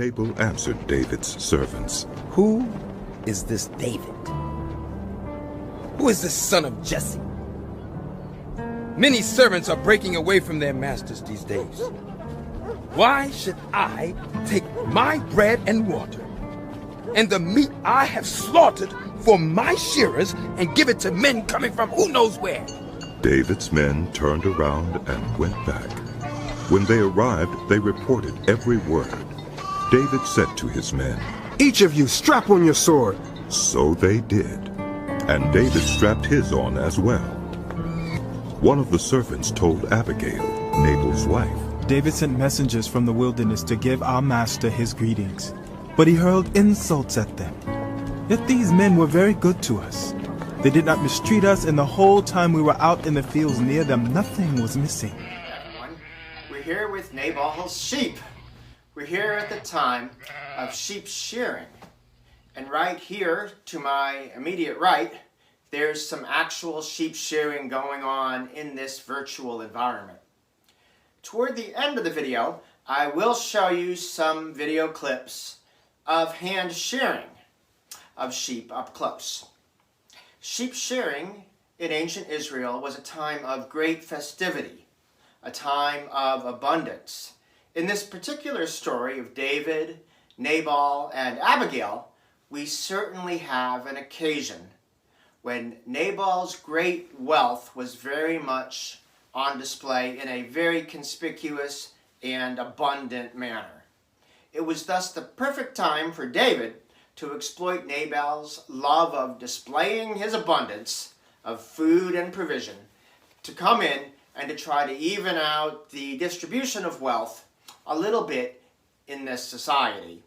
Nabal answered David's servants, Who is this David? Who is this son of Jesse? Many servants are breaking away from their masters these days. Why should I take my bread and water and the meat I have slaughtered for my shearers and give it to men coming from who knows where? David's men turned around and went back. When they arrived, they reported every word. David said to his men, Each of you strap on your sword. So they did, and David strapped his on as well. One of the servants told Abigail, Nabal's wife, David sent messengers from the wilderness to give our master his greetings, but he hurled insults at them. Yet these men were very good to us. They did not mistreat us, and the whole time we were out in the fields near them, nothing was missing. Everyone, we're here with Nabal's sheep. We're here at the time of sheep shearing. And right here, to my immediate right, there's some actual sheep shearing going on in this virtual environment. Toward the end of the video, I will show you some video clips of hand shearing of sheep up close. Sheep shearing in ancient Israel was a time of great festivity, a time of abundance. In this particular story of David, Nabal, and Abigail, we certainly have an occasion when Nabal's great wealth was very much on display in a very conspicuous and abundant manner. It was thus the perfect time for David to exploit Nabal's love of displaying his abundance of food and provision, to come in and to try to even out the distribution of wealth a little bit in this society,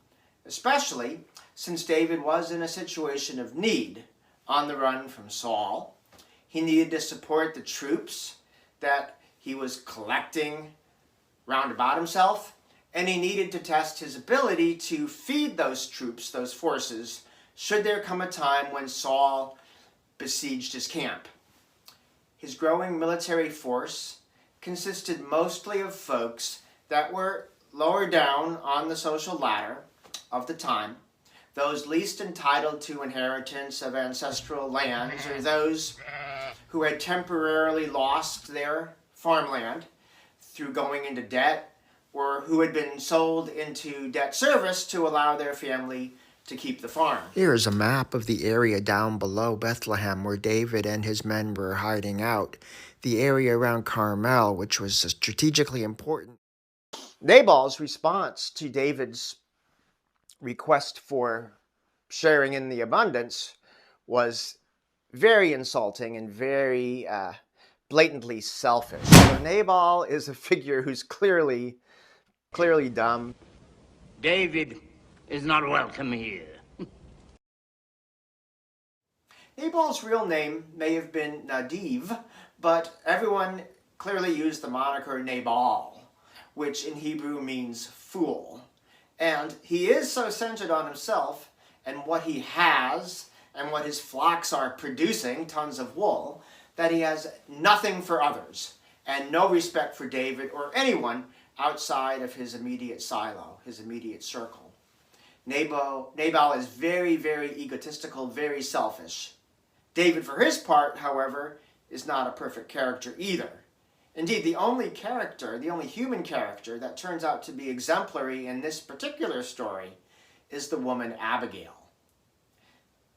especially since David was in a situation of need, on the run from Saul. He needed to support the troops that he was collecting round about himself, and he needed to test his ability to feed those troops, those forces, should there come a time when Saul besieged his camp. His growing military force consisted mostly of folks that were lower down on the social ladder of the time, those least entitled to inheritance of ancestral lands, or those who had temporarily lost their farmland through going into debt, or who had been sold into debt service to allow their family to keep the farm. Here is a map of the area down below Bethlehem where David and his men were hiding out. The area around Carmel, which was strategically important. Nabal's response to David's request for sharing in the abundance was very insulting and very blatantly selfish. So Nabal is a figure who's clearly dumb. David is not welcome here. Nabal's real name may have been Nadiv, but everyone clearly used the moniker Nabal, which in Hebrew means fool. And he is so centered on himself and what he has and what his flocks are producing, tons of wool, that he has nothing for others and no respect for David or anyone outside of his immediate silo, his immediate circle. Nabal is very, very egotistical, very selfish. David, for his part, however, is not a perfect character either. Indeed, the only human character that turns out to be exemplary in this particular story is the woman Abigail.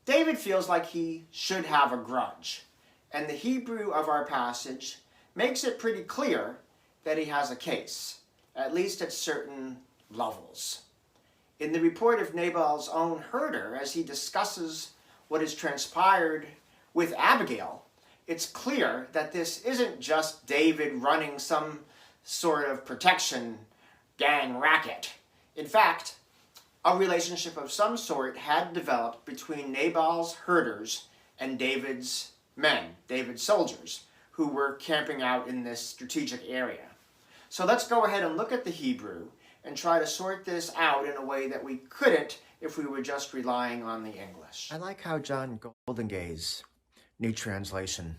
David feels like he should have a grudge, and the Hebrew of our passage makes it pretty clear that he has a case, at least at certain levels. In the report of Nabal's own herder, as he discusses what has transpired with Abigail, it's clear that this isn't just David running some sort of protection gang racket. In fact, a relationship of some sort had developed between Nabal's herders and David's men, David's soldiers, who were camping out in this strategic area. So let's go ahead and look at the Hebrew and try to sort this out in a way that we couldn't if we were just relying on the English. I like how John Goldengaze, New Translation,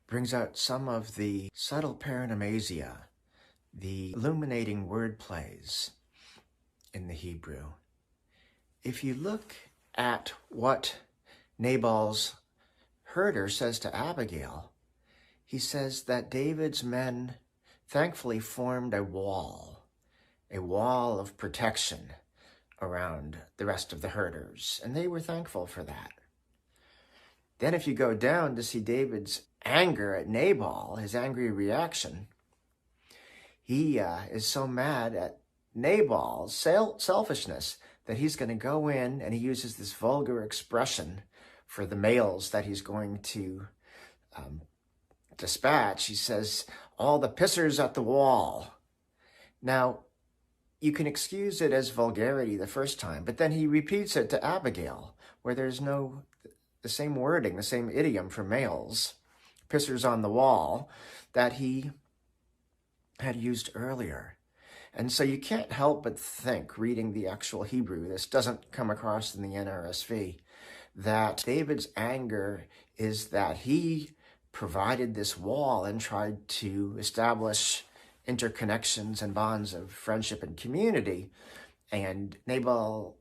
brings out some of the subtle paranomasia, the illuminating word plays, in the Hebrew. If you look at what Nabal's herder says to Abigail, he says that David's men thankfully formed a wall of protection around the rest of the herders, and they were thankful for that. Then if you go down to see David's anger at Nabal, his angry reaction, he is so mad at Nabal's selfishness that he's going to go in, and he uses this vulgar expression for the males that he's going to dispatch. He says, all the pissers at the wall. Now, you can excuse it as vulgarity the first time, but then he repeats it to Abigail, where there's the same wording, the same idiom for males, pissers on the wall, that he had used earlier. And so you can't help but think, reading the actual Hebrew, this doesn't come across in the NRSV, that David's anger is that he provided this wall and tried to establish interconnections and bonds of friendship and community. And Nabal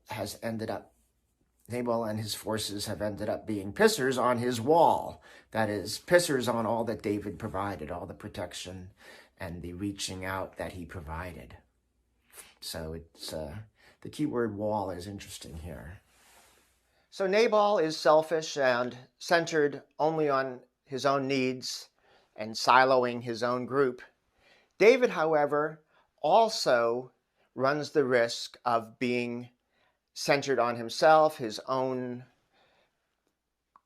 and his forces have ended up being pissers on his wall. That is, pissers on all that David provided, all the protection and the reaching out that he provided. So it's the key word wall is interesting here. So Nabal is selfish and centered only on his own needs and siloing his own group. David, however, also runs the risk of being centered on himself, his own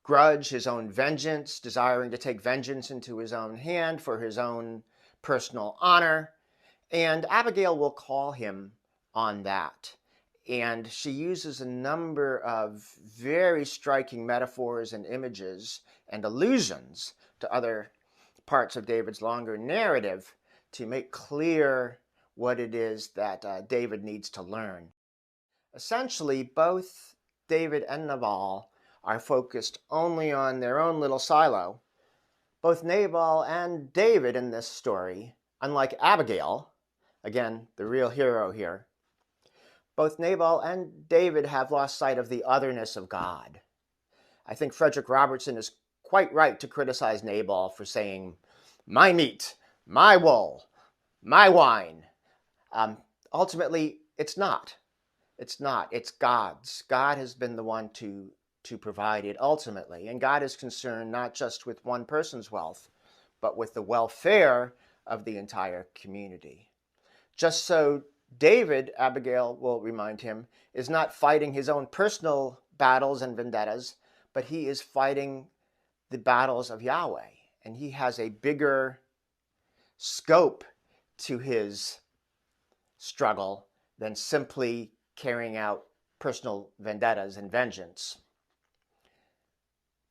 grudge, his own vengeance, desiring to take vengeance into his own hand for his own personal honor. And Abigail will call him on that. And she uses a number of very striking metaphors and images and allusions to other parts of David's longer narrative to make clear what it is that David needs to learn. Essentially, both David and Nabal are focused only on their own little silo. Both Nabal and David in this story, unlike Abigail, again, the real hero here, both Nabal and David have lost sight of the otherness of God. I think Frederick Robertson is quite right to criticize Nabal for saying, my meat, my wool, my wine. Ultimately, it's not. It's not. It's God's. God has been the one to provide it ultimately. And God is concerned not just with one person's wealth, but with the welfare of the entire community. Just so David, Abigail will remind him, is not fighting his own personal battles and vendettas, but he is fighting the battles of Yahweh. And he has a bigger scope to his struggle than simply carrying out personal vendettas and vengeance.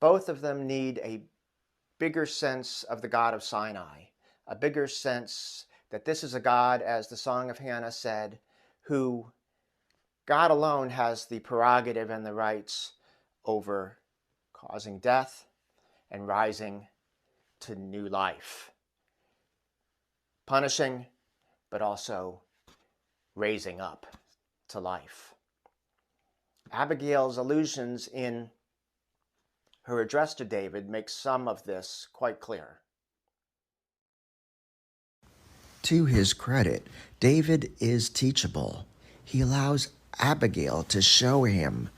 Both of them need a bigger sense of the God of Sinai, a bigger sense that this is a God, as the Song of Hannah said, who God alone has the prerogative and the rights over causing death and rising to new life. Punishing, but also raising up to life. Abigail's allusions in her address to David make some of this quite clear. To his credit, David is teachable. He allows Abigail to show him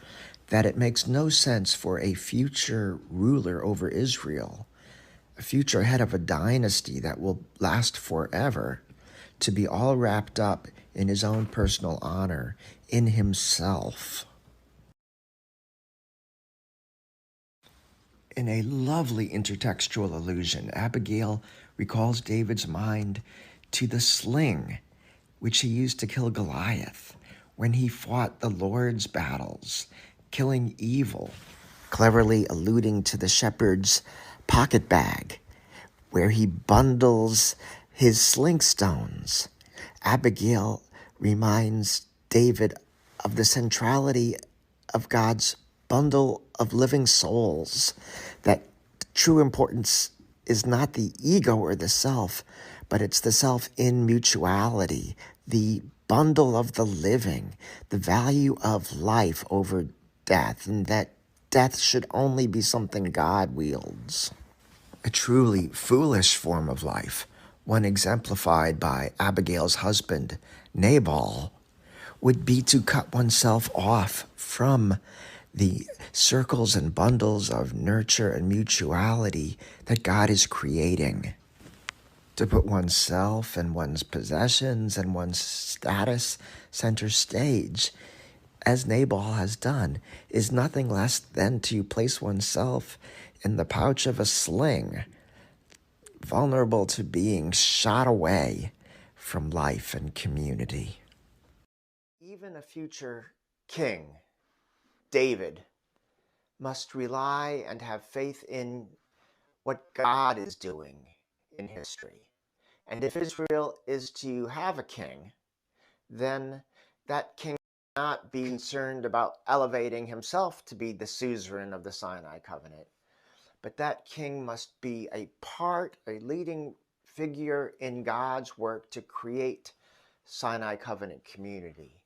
that it makes no sense for a future ruler over Israel, a future head of a dynasty that will last forever, to be all wrapped up in his own personal honor, in himself. In a lovely intertextual allusion, Abigail recalls David's mind to the sling which he used to kill Goliath when he fought the Lord's battles, killing evil, cleverly alluding to the shepherd's pocket bag, where he bundles his sling stones. Abigail reminds David of the centrality of God's bundle of living souls, that true importance is not the ego or the self, but it's the self in mutuality, the bundle of the living, the value of life over death, and that death should only be something God wields. A truly foolish form of life, one exemplified by Abigail's husband, Nabal, would be to cut oneself off from the circles and bundles of nurture and mutuality that God is creating. To put oneself and one's possessions and one's status center stage, as Nabal has done, is nothing less than to place oneself in the pouch of a sling, vulnerable to being shot away from life and community. Even a future king, David, must rely and have faith in what God is doing in history. And if Israel is to have a king, then that king not be concerned about elevating himself to be the suzerain of the Sinai covenant, but that king must be a leading figure in God's work to create Sinai covenant community,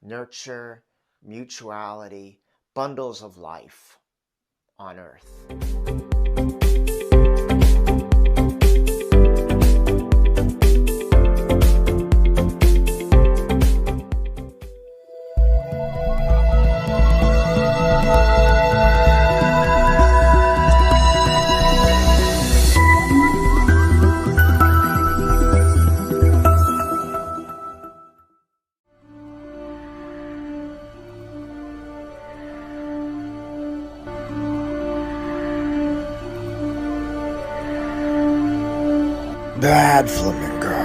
nurture, mutuality, bundles of life on earth. Bad flamingo.